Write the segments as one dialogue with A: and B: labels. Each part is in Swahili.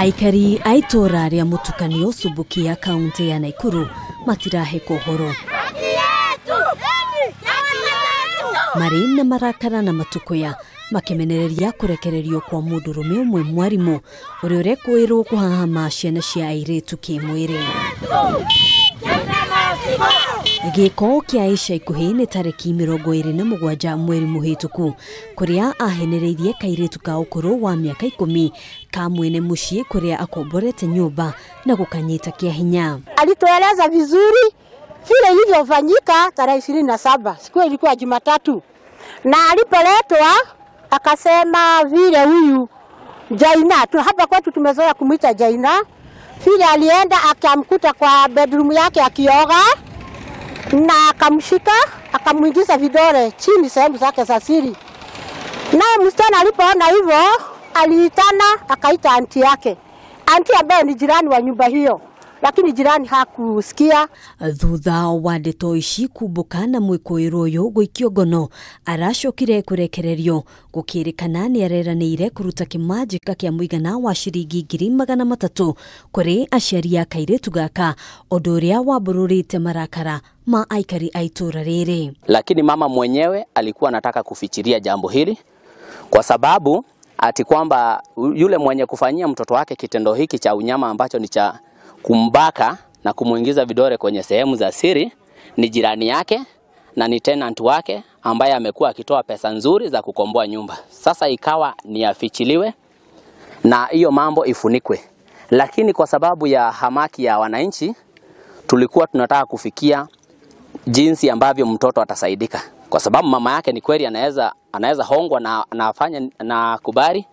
A: Aikari a itura ria Mutukanio Subukia kaunti ya Nakuru matirahe kohoro. Marenda marakara na matukoya makimenereirie kurekererio kwa mundurume umwe Mwarimu urekuirwo kuhahama ciana cia kairitu kimwiri. Giko kia ica ikuhi ni tariki 27 mweri muhituku kuria ahenereirie kairitu ka ukuru wa miaka 10 ka mwene mucii kuria akomborete nyumba na gukanyita kia hinya.
B: Alitueleza vizuri vile ilivyofanyika tarehe 27 siku ilikuwa Jumatatu, na alipoletwa akasema vile huyu Jaina, hapa kwetu tumezoea kumuita Jaina, vile alienda akamkuta kwa bedroom yake akioga na akamshika akamuingiza vidole chini sehemu zake za siri. Naye msichana alipoona hivyo aliitana akaita anti yake, anti ambaye ni jirani wa nyumba hiyo, lakini jirani hakusikia.
A: Thutha wa ndeto ici kubuka na mwikuirwo uyu guikio ngono aracokire kurekererio gukirikana ni areranire kuruta kimajika kia muigana wa shiringi 300,000 kuri aciari a kairitu gaka undu uria wabururite marakara ma Aikari a itura riri.
C: Lakini mama mwenyewe alikuwa anataka kufichiria jambo hili kwa sababu ati kwamba yule mwenye kufanyia mtoto wake kitendo hiki cha unyama ambacho ni cha kumbaka na kumuingiza vidole kwenye sehemu za siri ni jirani yake na ni tenant wake ambaye amekuwa akitoa pesa nzuri za kukomboa nyumba. Sasa ikawa ni afichiliwe na hiyo mambo ifunikwe. Lakini kwa sababu ya hamaki ya wananchi tulikuwa tunataka kufikia jinsi ambavyo mtoto atasaidika. Kwa sababu mama yake ni kweli anaweza hongwa na afanye na kubali,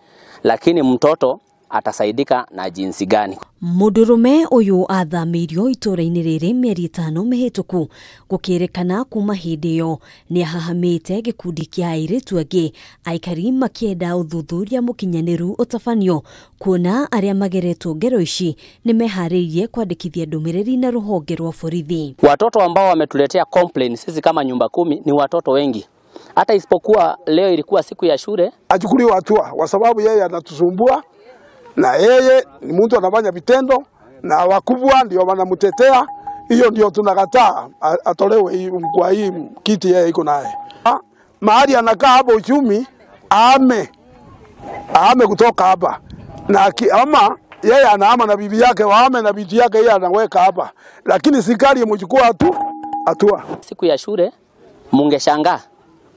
C: lakini mtoto atasaidika na jinsi gani?
A: Mundurume uyu athamirio itura-ini riri mieri 5 mihituku gukirikana kuma hindi iyo ni ahahamite gikundi kia kairitu angi Aikari makienda uthuthuria mukinyaniru utabanio kuona aria mageretwo ngero ici ni meharirie kwandikithia ndumiriri na ruhonge rwa borithi.
C: Watoto ambao wametuletea complaint sisi kama nyumba 10 ni watoto wengi. Hata isipokuwa leo ilikuwa siku ya shule,
D: achukuliwe hatua kwa sababu yeye anatusumbua. Na yeye ni mtu anafanya vitendo na wakubwa ndio wanamtetea. Hiyo ndio tunakataa atolewe kwa hii kiti yeye iko naye. Mahali anakaa hapo uchumi ame kutoka hapa. Na ama yeye anaama na bibi yake waame na bibi yake yeye anaweka hapa. Lakini serikali imechukua hatua.
C: Siku ya shule mungeshangaa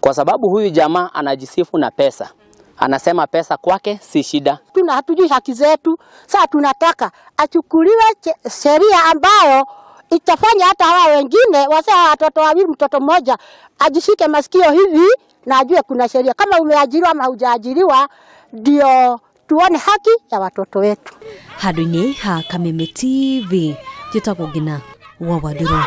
C: kwa sababu huyu jamaa anajisifu na pesa. Anasema pesa kwake si shida.
B: Hatujui haki zetu. Sasa tunataka achukuliwe sheria ambayo itafanya hata hawa wengine wasa watoto wawili mtoto mmoja ajishike masikio hivi na ajue kuna sheria. Kama umeajiriwa ama hujaajiriwa ndio tuone haki ya watoto wetu.
A: Haduni ha Kameme TV jitagogina wa Waduro.